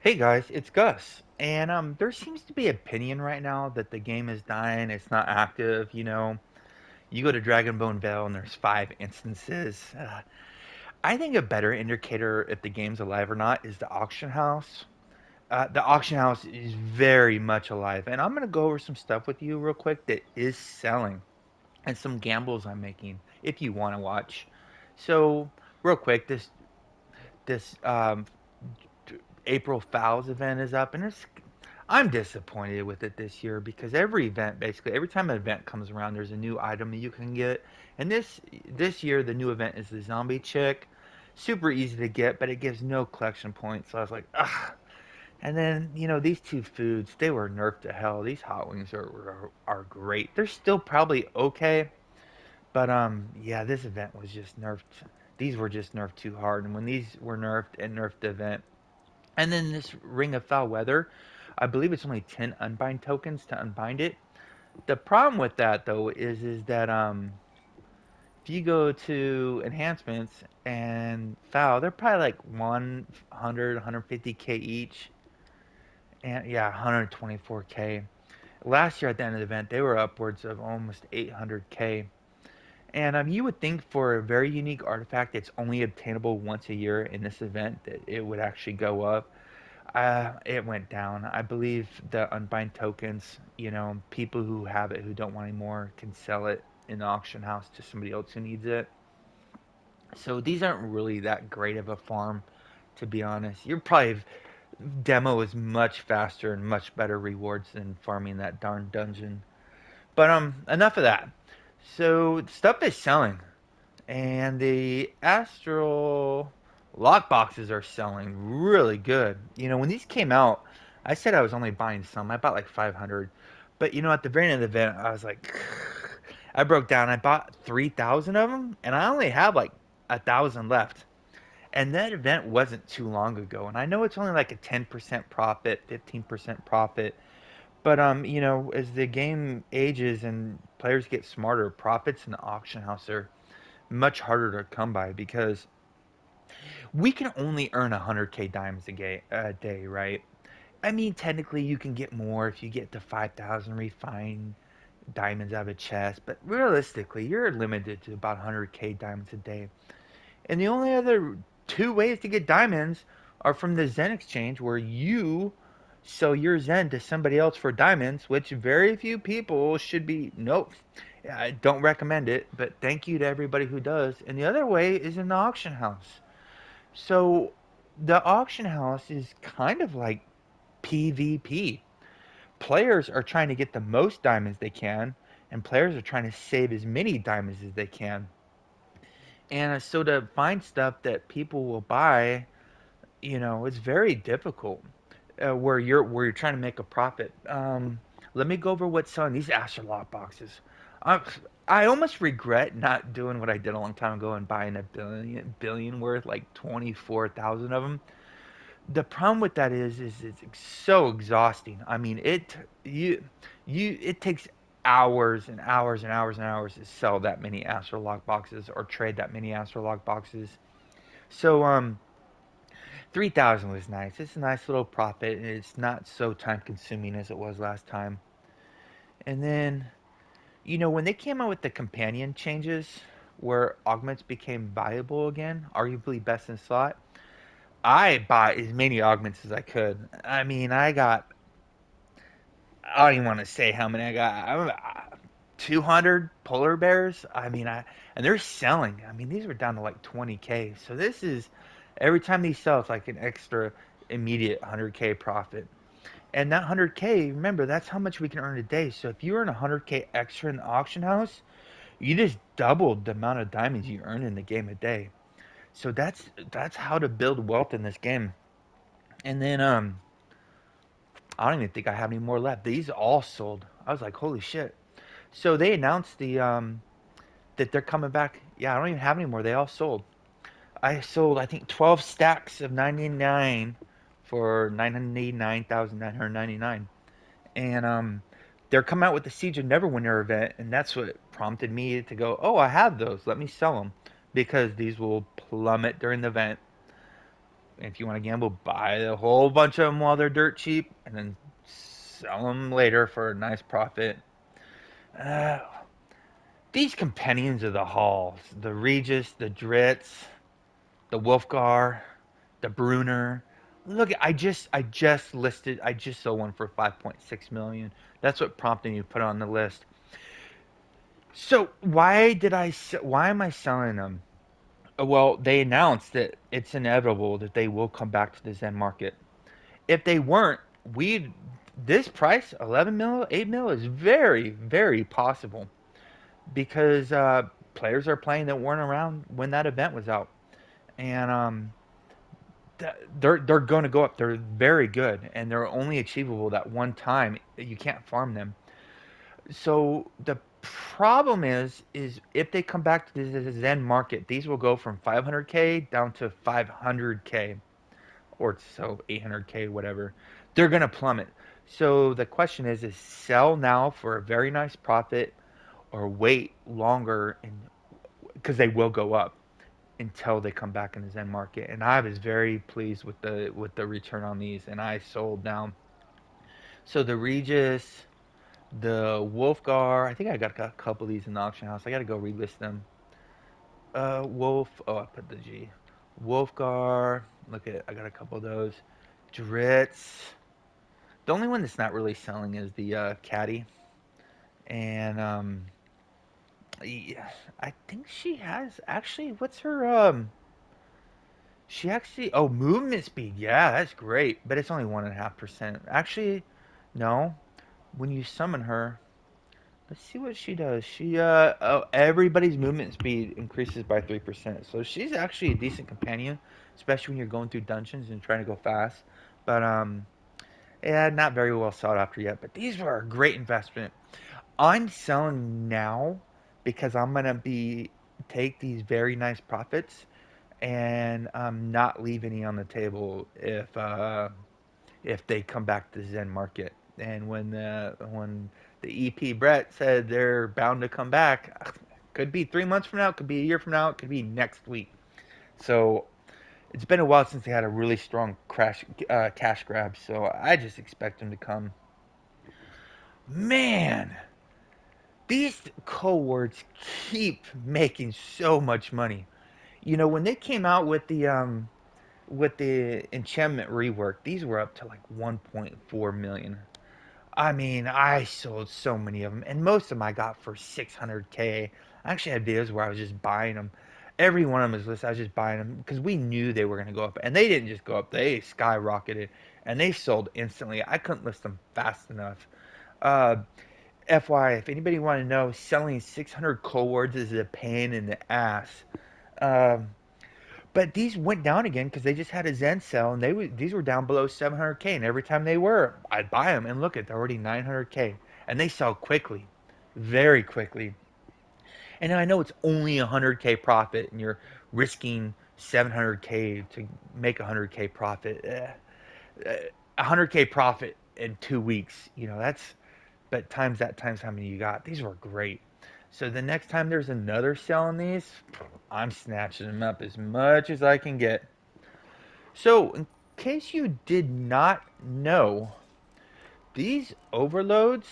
Hey guys, it's Gus. And there seems to be opinion right now that the game is dying, it's not active, You go to Dragonbone Vale and there's 5 instances. I think a better indicator if the game's alive or not is the auction house. The auction house is very much alive, and I'm gonna go over some stuff with you real quick that is selling and some gambles I'm making if you want to watch. So, real quick, this April Fowls event is up, and I'm disappointed with it this year because every event, basically every time an event comes around, there's a new item that you can get. And this year, the new event is the zombie chick. Super easy to get, but it gives no collection points. So I was like, ugh. And then these two foods, they were nerfed to hell. These hot wings are great. They're still probably okay, but yeah, this event was just nerfed. These were just nerfed too hard, and when these were nerfed, it nerfed the event. And then this Ring of Foul Weather, I believe it's only 10 unbind tokens to unbind it. The problem with that though is that if you go to enhancements and Foul, they're probably like 100, 150k each, and yeah, 124k. Last year at the end of the event, they were upwards of almost 800k. And you would think for a very unique artifact that's only obtainable once a year in this event that it would actually go up. It went down. I believe the unbind tokens, people who have it who don't want any more can sell it in the auction house to somebody else who needs it. So these aren't really that great of a farm, to be honest. Your probably demo is much faster and much better rewards than farming that darn dungeon. But enough of that. So stuff is selling, and the astral lockboxes are selling really good. When these came out, I said I was only buying some. I bought like 500, but at the very end of the event, I was like, I broke down. I bought 3,000 of them, and I only have like 1,000 left. And that event wasn't too long ago, and I know it's only like a 10% profit, 15% profit, but as the game ages and players get smarter, profits in the auction house are much harder to come by because we can only earn 100k diamonds a day, right? I mean, technically, you can get more if you get to 5,000 refined diamonds out of a chest, but realistically, you're limited to about 100k diamonds a day. And the only other two ways to get diamonds are from the Zen exchange, where you sell your Zen to somebody else for diamonds, which very few people should be. Nope. I don't recommend it, but thank you to everybody who does. And the other way is in the auction house. So the auction house is kind of like PvP. Players are trying to get the most diamonds they can, and players are trying to save as many diamonds as they can. And so to find stuff that people will buy, it's very difficult. Where you're trying to make a profit. Let me go over what's selling these Astrolot boxes. I, I almost regret not doing what I did a long time ago and buying a billion worth, like 24,000 of them. The problem with that is it's so exhausting. I mean, it takes hours and hours and hours and hours to sell that many Astrolog boxes or trade that many Astrolog boxes. So 3,000 was nice. It's a nice little profit, and it's not so time consuming as it was last time. And then, when they came out with the companion changes where augments became viable again, arguably best in slot, I bought as many augments as I could. I mean, I don't even want to say how many I got. 200 polar bears. And they're selling. I mean, these were down to like 20k. So this is every time these sell, it's like an extra immediate 100k profit. And that 100k, remember, that's how much we can earn a day. So if you earn 100k extra in the auction house, you just doubled the amount of diamonds you earn in the game a day. So that's how to build wealth in this game. And then I don't even think I have any more left. These all sold. I was like, holy shit. So they announced that they're coming back. Yeah, I don't even have any more. They all sold. I sold I think 12 stacks of 99 for 989,999. And they're coming out with the Siege of Neverwinter event, and that's what prompted me to go, "Oh, I have those. Let me sell them because these will plummet during the event." If you want to gamble, buy a whole bunch of them while they're dirt cheap, and then sell them later for a nice profit. Uh, these companions of the halls, the Regis, the Dritz, the Wolfgar, the Bruner. Look, I just sold one for 5.6 million. That's what prompted me to put it on the list. So why am I selling them? Well, they announced that it's inevitable that they will come back to the Zen market. If they weren't, we this price, 11 mil, 8 mil, is very, very possible because players are playing that weren't around when that event was out, and they're going to go up. They're very good, and they're only achievable that one time. You can't farm them. So the problem is if they come back to the Zen market, these will go from 500k down to 500k or so 800k whatever. They're going to plummet. So the question is sell now for a very nice profit or wait longer and because they will go up until they come back in the Zen market. And I was very pleased with the return on these, and I sold now. So the Regis, the Wolfgar, I think I got a couple of these in the auction house. I got to go relist them. Wolf. Oh, I put the G. Wolfgar. Look at it. I got a couple of those. Dritz. The only one that's not really selling is the Caddy, and yeah, I think she has actually. What's her She actually, oh, movement speed. Yeah, that's great, but it's only 1.5%. Actually, no. When you summon her, let's see what she does. Oh, everybody's movement speed increases by 3%. So she's actually a decent companion, especially when you're going through dungeons and trying to go fast. But yeah, not very well sought after yet. But these were a great investment. I'm selling now because I'm gonna be take these very nice profits and not leave any on the table if they come back to the Zen market. And when the EP Brett said they're bound to come back, could be 3 months from now, could be a year from now, it could be next week. So it's been a while since they had a really strong cash grab. So I just expect them to come. Man, these cohorts keep making so much money. You know, when they came out with the enchantment rework, these were up to like 1.4 million. I mean, I sold so many of them, and most of them I got for 600k. I actually had videos where I was just buying them. Every one of them was listed. I was just buying them because we knew they were going to go up, and they didn't just go up; they skyrocketed, and they sold instantly. I couldn't list them fast enough. Uh, FY, if anybody want to know, selling 600 cohorts is a pain in the ass. Um, but these went down again because they just had a Zen sale, and these were down below 700k. And every time they were, I'd buy them, and look at they're already 900k, and they sell quickly, very quickly. And I know it's only 100k profit, and you're risking 700k to make 100k profit. 100k profit in 2 weeks, that's but times that times how many you got. These were great. So the next time there's another sale on these, I'm snatching them up as much as I can get. So, in case you did not know, these overloads,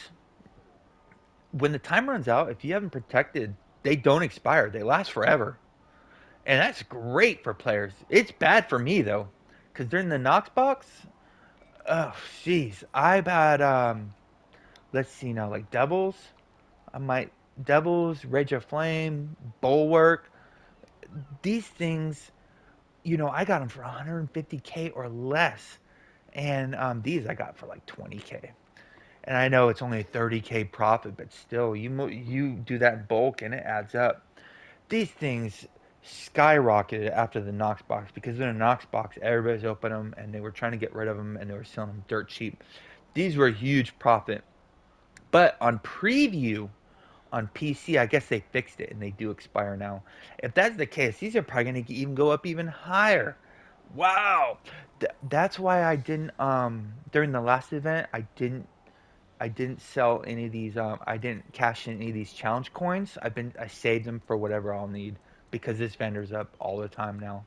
when the time runs out, if you haven't protected, they don't expire. They last forever. And that's great for players. It's bad for me, though, because during the Knox box, oh, jeez. I've had, let's see now, like Devils. I might, Devils, Rage of Flame, Bulwark. These things, I got them for 150k or less. And these I got for like 20k. And I know it's only a 30k profit, but still, you do that in bulk and it adds up. These things skyrocketed after the Knox box because in a Knox box, everybody's opening them and they were trying to get rid of them and they were selling them dirt cheap. These were a huge profit. But on preview on PC, I guess they fixed it and they do expire now. If that's the case, these are probably going to even go up even higher. Wow. That's why I didn't during the last event, I didn't sell any of these. I didn't cash in any of these challenge coins. I saved them for whatever I'll need because this vendor's up all the time now.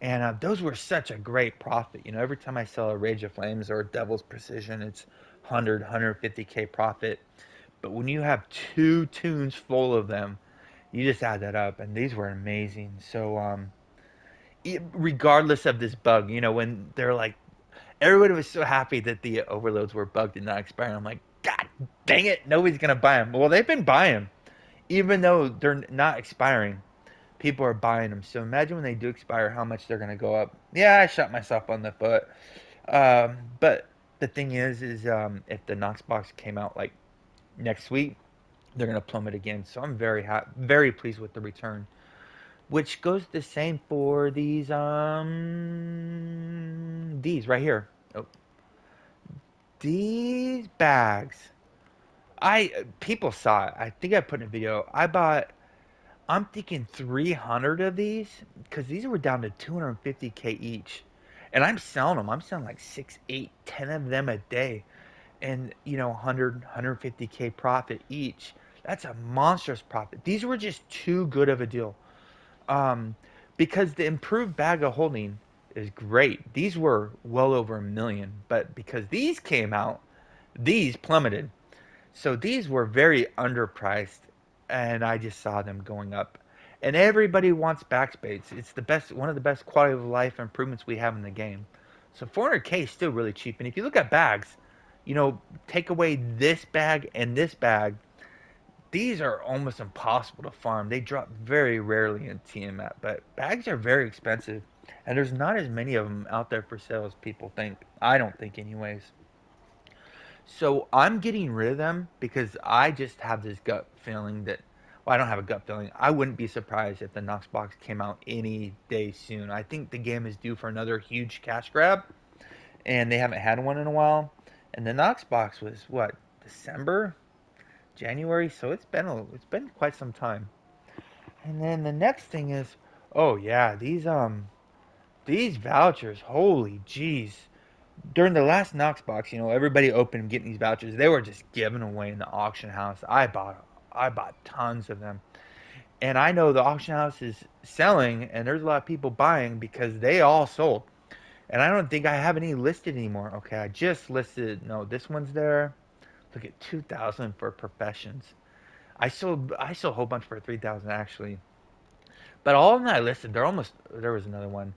And those were such a great profit. Every time I sell a Rage of Flames or a Devil's Precision, it's 150k profit. But when you have two tunes full of them, you just add that up, and these were amazing. So, regardless of this bug, when they're like, everybody was so happy that the overloads were bugged and not expiring. I'm like, God dang it, nobody's gonna buy them. Well, they've been buying them, even though they're not expiring. People are buying them. So imagine when they do expire, how much they're gonna go up. Yeah, I shot myself on the foot. But the thing is, if the Knox box came out like next week, they're gonna plummet again. So I'm very pleased with the return. Which goes the same for these right here. Oh, these bags. People saw it. I think I put in a video. I'm thinking 300 of these because these were down to 250k each, and I'm selling them. I'm selling like 6, 8, 10 of them a day, and 150k profit each. That's a monstrous profit. These were just too good of a deal. Um, because the improved bag of holding is great. These were well over 1 million, but because these came out, these plummeted. So these were very underpriced, and I just saw them going up. And everybody wants backspace. It's the best, one of the best quality of life improvements we have in the game. So 400k is still really cheap. And if you look at bags, take away this bag and this bag, these are almost impossible to farm. They drop very rarely in TMAT, but bags are very expensive, and there's not as many of them out there for sale as people think. I don't think, anyways. So I'm getting rid of them because I just have this gut feeling that, well, I don't have a gut feeling. I wouldn't be surprised if the Knox box came out any day soon. I think the game is due for another huge cash grab, and they haven't had one in a while. And the Knox box was what, December, January, so it's been quite some time. And then the next thing is, oh yeah, these vouchers, holy jeez. During the last Knox box, everybody opened getting these vouchers. They were just given away in the auction house. I bought tons of them. And I know the auction house is selling and there's a lot of people buying because they all sold. And I don't think I have any listed anymore. Okay, I just listed, no, this one's there. Look at 2,000 for professions. I sold a whole bunch for 3,000 actually. But all of them I listed, there was another one.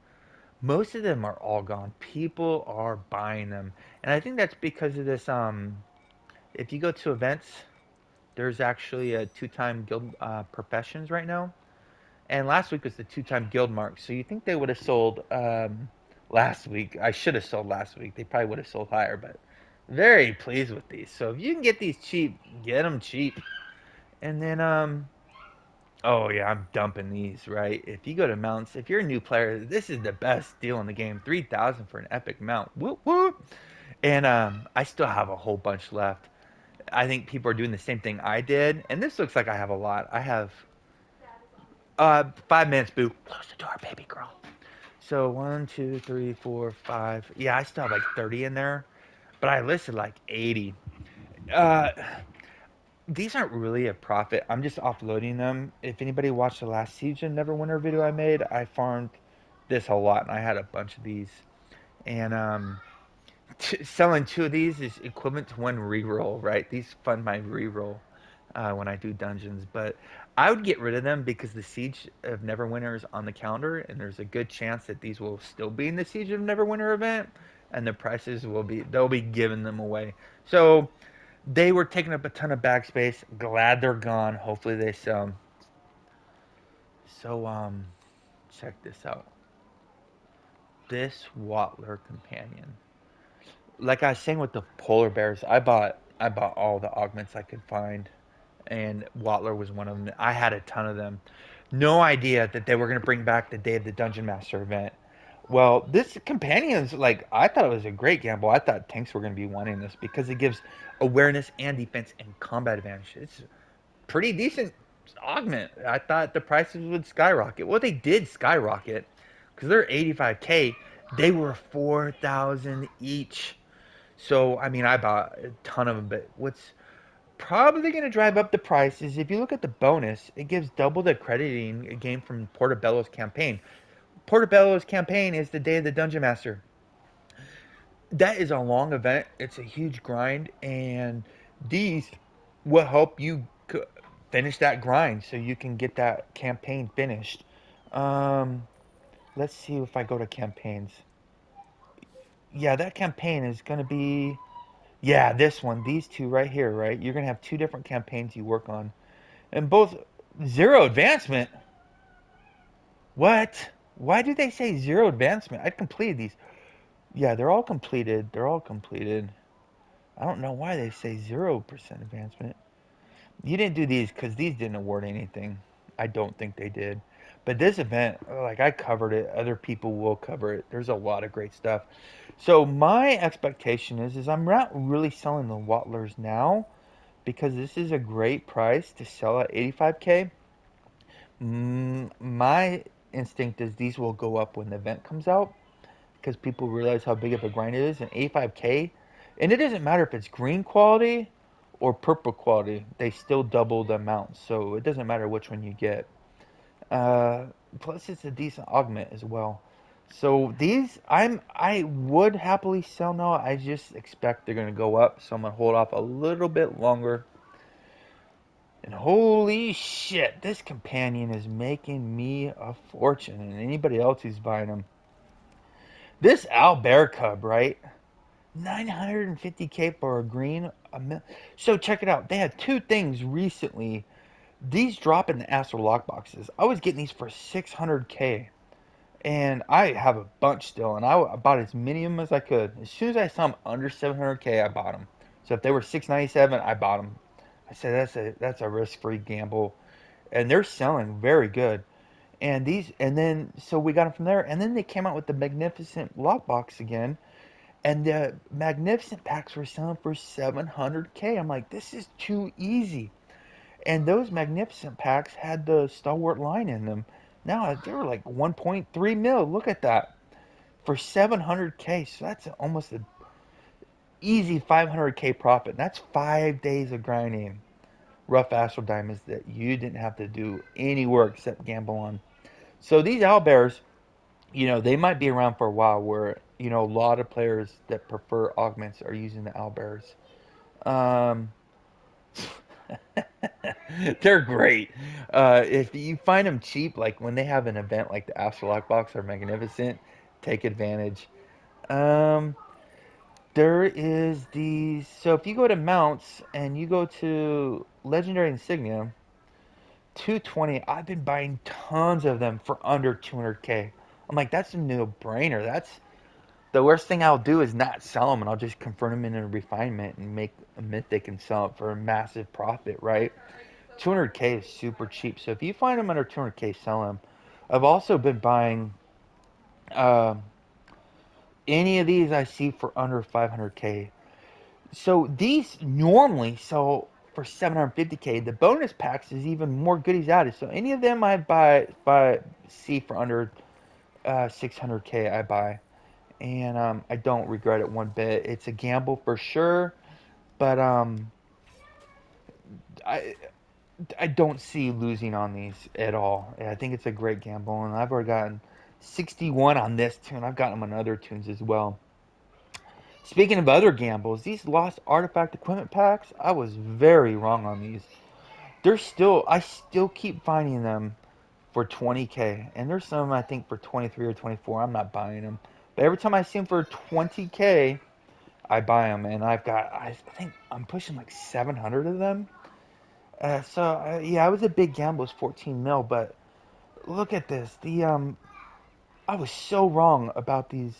Most of them are all gone. People are buying them. And I think that's because of this. If you go to events, there's actually a two-time guild professions right now. And last week was the two-time guild mark. So you think they would have sold last week. I should have sold last week. They probably would have sold higher, but very pleased with these. So if you can get these cheap, get them cheap. And then oh yeah, I'm dumping these, right? If you go to mounts, if you're a new player, this is the best deal in the game. 3,000 for an epic mount. Whoop whoop. And I still have a whole bunch left. I think people are doing the same thing I did, and this looks like I have a lot. I have 5 minutes, boo. Close the door, baby girl. So one, two, three, four, five. Yeah, I still have like 30 in there, but I listed like 80. Uh, these aren't really a profit. I'm just offloading them. If anybody watched the last Siege and Neverwinter video I made, I farmed this a lot, and I had a bunch of these. And selling two of these is equivalent to one reroll, right? These fund my reroll when I do dungeons. But I would get rid of them because the Siege of Neverwinter is on the calendar, and there's a good chance that these will still be in the Siege of Neverwinter event, and the prices they'll be giving them away. So they were taking up a ton of backspace. Glad they're gone. Hopefully they sell. So check this out. This Watler companion. Like I was saying with the polar bears, I bought all the augments I could find, and Watler was one of them. I had a ton of them. No idea that they were gonna bring back the Day of the Dungeon Master event. Well, this companion's like I thought it was a great gamble. I thought tanks were gonna be wanting this because it gives awareness and defense and combat advantage. It's pretty decent augment. I thought the prices would skyrocket. Well, they did skyrocket because they're 85k. They were 4,000 each. So, I mean, I bought a ton of them, but what's probably going to drive up the price is if you look at the bonus, it gives double the crediting gained from Portobello's campaign. Portobello's campaign is the Day of the Dungeon Master. That is a long event. It's a huge grind, and these will help you finish that grind so you can get that campaign finished. Um, let's see if I go to campaigns. Yeah, that campaign is going to be, yeah, this one, these two right here, right? You're going to have two different campaigns you work on, and both zero advancement. What? Why did they say zero advancement? I completed these. Yeah, they're all completed. They're all completed. I don't know why they say 0% advancement. You didn't do these because these didn't award anything. I don't think they did. But this event, like I covered it, other people will cover it. There's a lot of great stuff. So my expectation is I'm not really selling the Wattlers now because this is a great price to sell at 85K. My instinct is these will go up when the event comes out because people realize how big of a grind it is. And 85K, and it doesn't matter if it's green quality or purple quality, they still double the amount. So it doesn't matter which one you get. Uh, Plus, it's a decent augment as well. So these, I would happily sell now. I just expect they're gonna go up, so I'm gonna hold off a little bit longer. And holy shit, this companion is making me a fortune, and anybody else who's buying them. This Albert Cub, right? 950K for a green. So check it out. They had two things recently. These drop in the Astro lock boxes. I was getting these for 600K, and I have a bunch still. And I bought as many of them as I could. As soon as I saw them under 700K, I bought them. So if they were 697, I bought them. I said that's a risk-free gamble, and they're selling very good. And then so we got them from there, and then they came out with the magnificent lockbox again, and the magnificent packs were selling for 700K. I'm like, this is too easy. And those magnificent packs had the stalwart line in them. Now they were like 1.3 mil. Look at that for 700K. So that's almost an easy 500K profit. And that's 5 days of grinding rough astral diamonds that you didn't have to do any work except gamble on. So these owlbears, they might be around for a while. Where a lot of players that prefer augments are using the owlbears. Um, they're great. If you find them cheap, like when they have an event like the Astrolock Box or Magnificent, take advantage. Um, there is these. So if you go to mounts and you go to Legendary Insignia, 220. I've been buying tons of them for under 200K. I'm like, that's a no brainer. That's the worst thing I'll do is not sell them, and I'll just convert them into a refinement and make a mythic and sell it for a massive profit, right? 200K is super cheap. So if you find them under 200K, sell them. I've also been buying um, any of these I see for under 500K. So these normally sell for 750K. The bonus packs is even more goodies added. So any of them I buy see for under 600K I buy, and I don't regret it one bit. It's a gamble for sure, but I I don't see losing on these at all. I think it's a great gamble, and I've already gotten 61 on this tune. I've gotten them on other tunes as well. Speaking of other gambles, these lost artifact equipment packs, I was very wrong on these. I still keep finding them for 20K, and there's some I think for 23 or 24. I'm not buying them, but every time I see them for 20K, I buy them, and I think I'm pushing like 700 of them. Yeah, I was a big gamble, it was 14 mil, but look at this. I was so wrong about these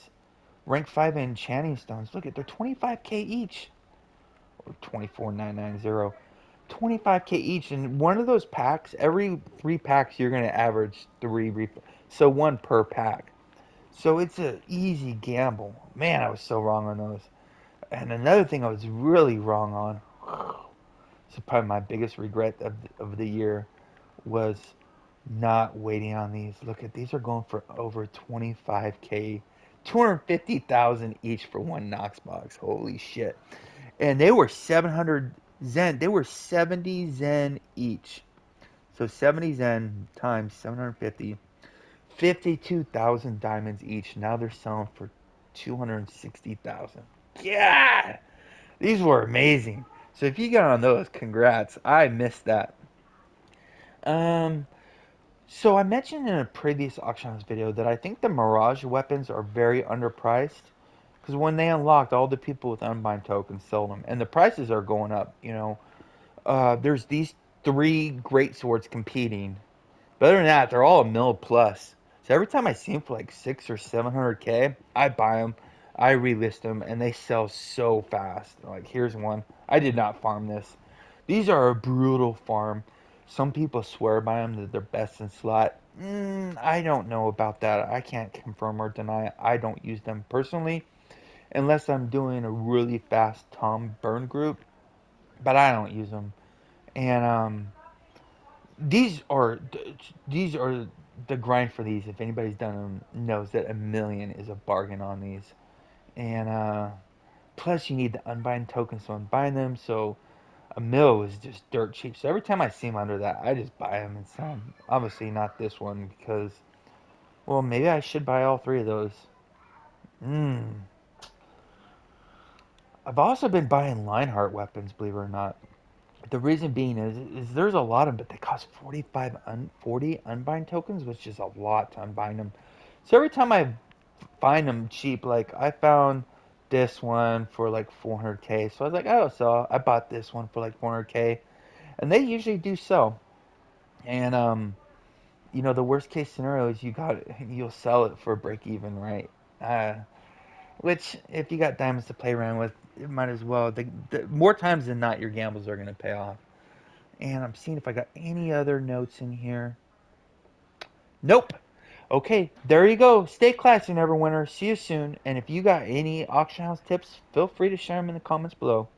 rank 5 enchanting stones. Look at they're 25K each, or 24,990. 25K each, and one of those packs, every 3 packs, you're gonna average so one per pack. So it's a easy gamble. Man, I was so wrong on those. And another thing I was really wrong on. So probably my biggest regret of the year was not waiting on these. Look at these are going for over 25K, 250,000 each for one Knox box. Holy shit! And they were 700 Zen. They were 70 Zen each. So 70 Zen times 750. 52,000 diamonds each. Now they're selling for 260,000. Yeah, these were amazing. So if you got on those, congrats. I missed that. Um, so I mentioned in a previous auction house video that I think the Mirage weapons are very underpriced because when they unlocked, all the people with Unbind tokens sold them, and the prices are going up. There's these three great swords competing. But other than that, they're all a mil plus. So every time I see them for like 600 or 700k, I buy them, I relist them, and they sell so fast. Like here's one. I did not farm this. These are a brutal farm. Some people swear by them that they're best in slot. I don't know about that. I can't confirm or deny. I don't use them personally unless I'm doing a really fast Tom burn group. But I don't use them. And these are these are the grind for these. If anybody's done them, knows that a million is a bargain on these. And plus, you need the unbind tokens to unbind them. So a mil is just dirt cheap. So every time I see them under that, I just buy them and sell them. Obviously, not this one because well, maybe I should buy all three of those. Hmm. I've also been buying Lionheart weapons, believe it or not. The reason being is there's a lot of them, but they cost 40 unbind tokens, which is a lot to unbind them. So every time I find them cheap, like I found this one for like 400k, so I was like, oh, so I bought this one for like 400k, and they usually do sell. And the worst case scenario is you'll sell it for break even, right? Uh, which if you got diamonds to play around with, it might as well. The more times than not, your gambles are gonna pay off. And I'm seeing if I got any other notes in here. Nope. Okay, there you go. Stay classy, Neverwinter. See you soon. And if you got any auction house tips, feel free to share them in the comments below.